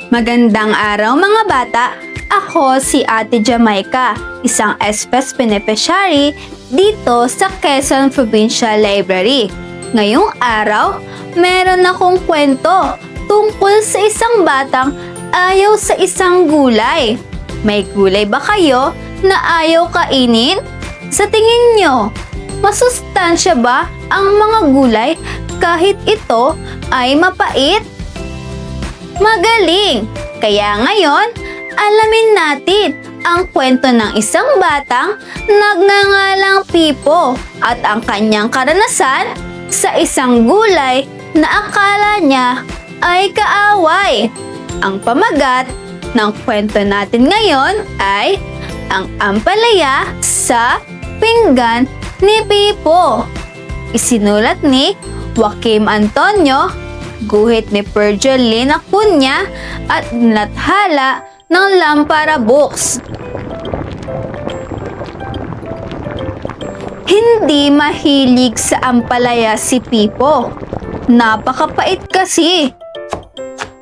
Magandang araw mga bata! Ako si Ate Jamaica, isang SPS beneficiary dito sa Quezon Provincial Library. Ngayong araw, meron akong kwento tungkol sa isang batang ayaw sa isang gulay. May gulay ba kayo na ayaw kainin? Sa tingin nyo, masustansya ba ang mga gulay kahit ito ay mapait? Magaling! Kaya ngayon, alamin natin ang kwento ng isang batang nagngangalang Pipo at ang kanyang karanasan sa isang gulay na akala niya ay kaaway. Ang pamagat ng kwento natin ngayon ay ang ampalaya sa pinggan ni Pipo. Isinulat ni Joaquim Antonio, guhit ni Pergelin Acuña at nathala ng Lampara Books. Hindi mahilig sa ampalaya si Pipo. Napakapait kasi.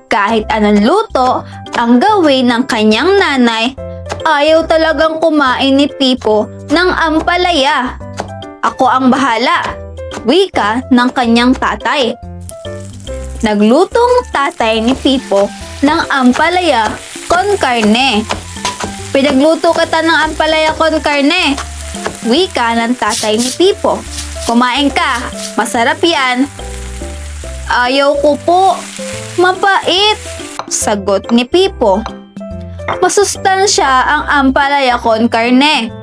Kahit anong luto ang gawin ng kanyang nanay, ayaw talagang kumain ni Pipo ng ampalaya. Ako ang bahala, wika ng kanyang tatay. Naglutong tatay ni Pipo ng ampalaya con carne. Pinagluto kita ng ampalaya con carne, wika ng tatay ni Pipo. Kumain ka, masarap yan. Ayaw ko po, mapait, sagot ni Pipo. Masustansya ang ampalaya con carne.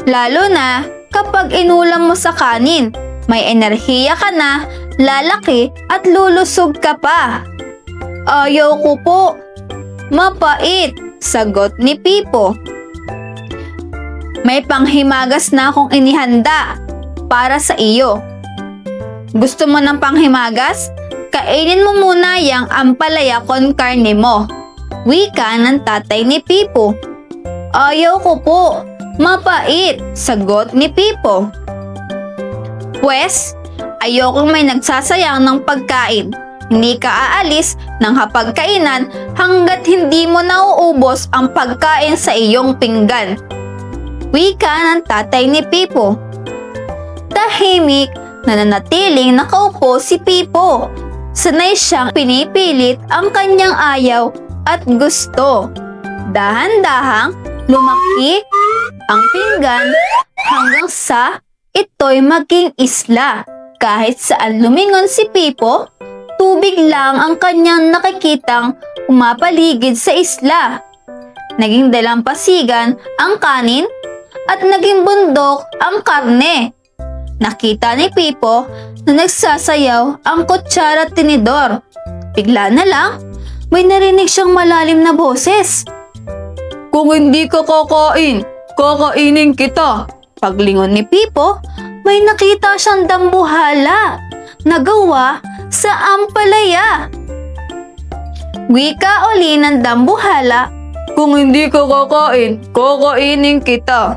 Lalo na kapag inulam mo sa kanin, may enerhiya ka na, lalaki at lulusog ka pa. Ayaw ko po, mapait, sagot ni Pipo. May panghimagas na akong inihanda para sa iyo. Gusto mo ng panghimagas? Kainin mo muna yang ampalaya con carne mo, wika ng tatay ni Pipo. Ayaw ko po, mapait, sagot ni Pipo. Pwes, ayokong may nagsasayang ng pagkain. Hindi ka aalis ng hapagkainan hanggat hindi mo nauubos ang pagkain sa iyong pinggan, wika ng tatay ni Pipo. Tahimik na nanatiling nakaupo si Pipo. Sanay siyang pinipilit ang kanyang ayaw at gusto. Dahan-dahang lumaki ang pinggan hanggang sa ito'y maging isla. Kahit saan lumingon si Pipo, tubig lang ang kanyang nakikitang umapaligid sa isla. Naging dalampasigan ang kanin at naging bundok ang karne. Nakita ni Pipo na nagsasayaw ang kutsara at tinidor. Bigla na lang, may narinig siyang malalim na boses. Kung hindi ka kakain, kakainin kita. Paglingon ni Pipo, may nakita siyang dambuhala na gawa sa ampalaya. Wika uli ng dambuhala, kung hindi ka kakain, kakainin kita.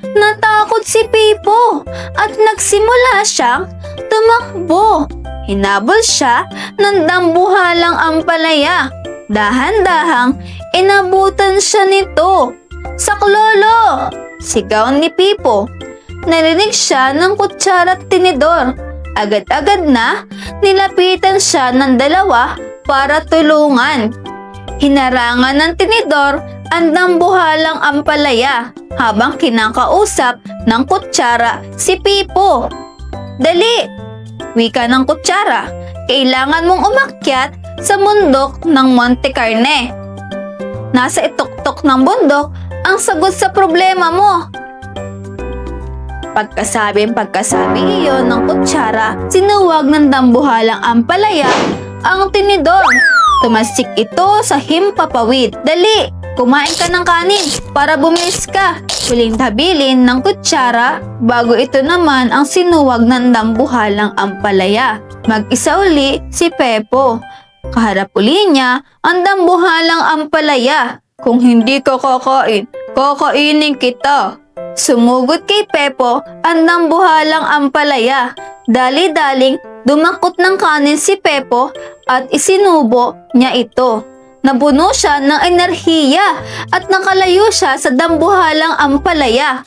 Natakot si Pipo at nagsimula siyang tumakbo. Hinabol siya ng dambuhalang ampalaya. Dahan-dahang inabutan siya nito. Saklolo! Sigaw ni Pipo. Narinig siya ng kutsara at tinidor. Agad-agad na nilapitan siya ng dalawa para tulungan. Hinarangan ng tinidor ang dambuhalang ampalaya habang kinakausap ng kutsara si Pipo. Dali! Wika ng kutsara. Kailangan mong umakyat sa bundok ng Monte Carne. Nasa ituktok ng bundok ang sagot sa problema mo. Pagkasabi iyon ng kutsara, sinuwag ng dambuhalang ampalaya ang tinidor. Tumasik ito sa himpapawid. Dali! Kumain ka ng kanin para bumilis ka. Huling habilin ng kutsara bago ito naman ang sinuwag ng dambuhalang ampalaya. Mag-isa uli si Pepo. Kaharap uli niya ang dambuhalang ampalaya. Kung hindi ka kakain, kakainin kita. Sumugod kay Pepo ang dambuhalang ampalaya. Dali-daling Dumakot ng kanin si Pepo at isinubo niya ito. Nabuno siya ng enerhiya at nakalayo siya sa dambuhalang ampalaya.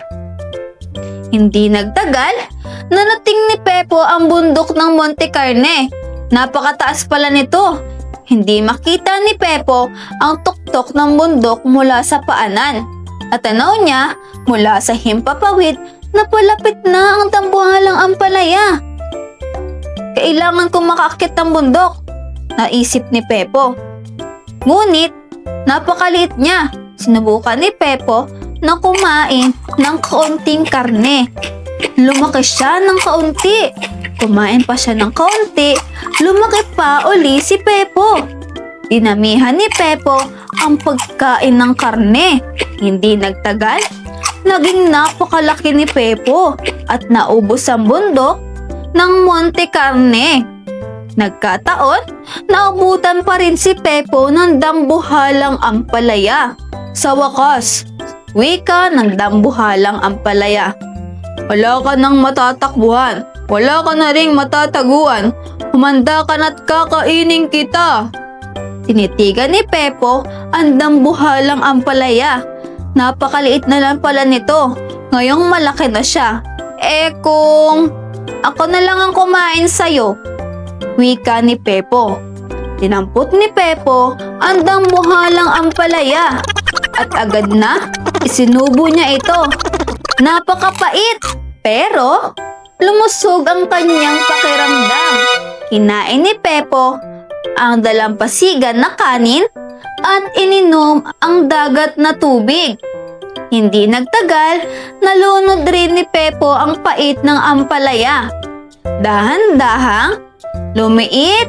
Hindi nagtagal, narating ni Pepo ang bundok ng Monte Carne. Napakataas pala nito. Hindi makita ni Pepo ang tuktok ng bundok mula sa paanan. At tanaw niya mula sa himpapawid na palapit na ang dambuhalang ampalaya. Kailangan kong makaakyat ng bundok, naisip ni Pepo. Ngunit, napakaliit niya. Sinubukan ni Pepo na kumain ng kaunting karne. Lumaki siya ng kaunti. Kumain pa siya ng kaunti, lumaki pa uli si Pepo. Dinamihan ni Pepo ang pagkain ng karne. Hindi nagtagal, naging napakalaki ni Pepo at naubos ang bundok ng Monte Carne. Nagkataon, naubutan pa rin si Pepo ng dambuhalang ampalaya. Sa wakas, wika ng dambuhalang ampalaya. Wala ka nang matatakbuhan, wala ka na ring matataguan, humanda ka na't kakainin kita. Tinitigan ni Pepo ang dambuhalang ampalaya. Napakaliit na lang pala nito, ngayong malaki na siya. Kung ako na lang ang kumain sa'yo, wika ni Pepo. Tinampot ni Pepo ang dambuhalang ampalaya at agad na isinubo niya ito. Napakapait, pero lumusog ang kanyang pakiramdam. Kinain ni Pepo ang dalampasigan na kanin at ininom ang dagat na tubig. Hindi nagtagal, nalunod rin ni Pepo ang pait ng ampalaya. Dahan-dahang lumiit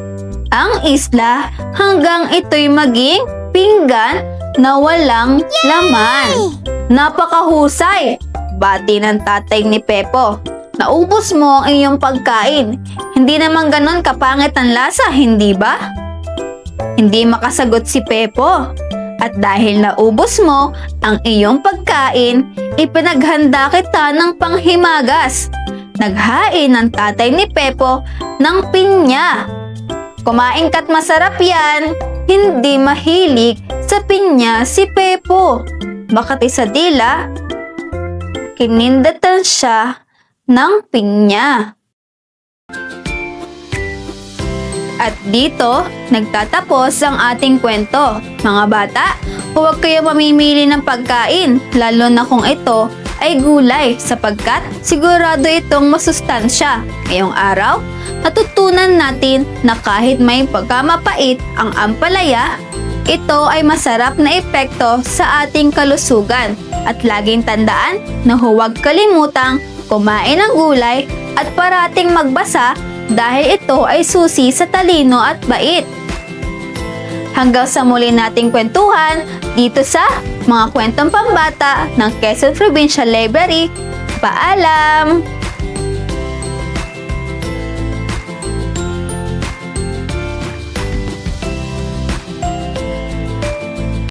ang isla hanggang ito'y maging pinggan na walang laman. Napakahusay! Bati ng tatay ni Pepo. Naubos mo ang iyong pagkain. Hindi naman ganon kapangit ang lasa, hindi ba? Hindi makasagot si Pepo. At dahil naubos mo ang iyong pagkain, ipinaghanda kita ng panghimagas. Naghain ng tatay ni Pepo ng pinya. Kumain ka't masarap yan. Hindi mahilig sa pinya si Pepo. Makati sa dila, kinindatan siya ng pinya. At dito, nagtatapos ang ating kwento. Mga bata, huwag kayo mamimili ng pagkain, lalo na kung ito ay gulay sapagkat sigurado itong masustansya. Ngayong araw, natutunan natin na kahit may pagkamapait ang ampalaya, ito ay masarap na epekto sa ating kalusugan. At laging tandaan na huwag kalimutang kumain ng gulay at parating magbasa dahil ito ay susi sa talino at bait. Hanggang sa muli nating kwentuhan dito sa mga kwentong pambata ng Quezon Provincial Library. Paalam!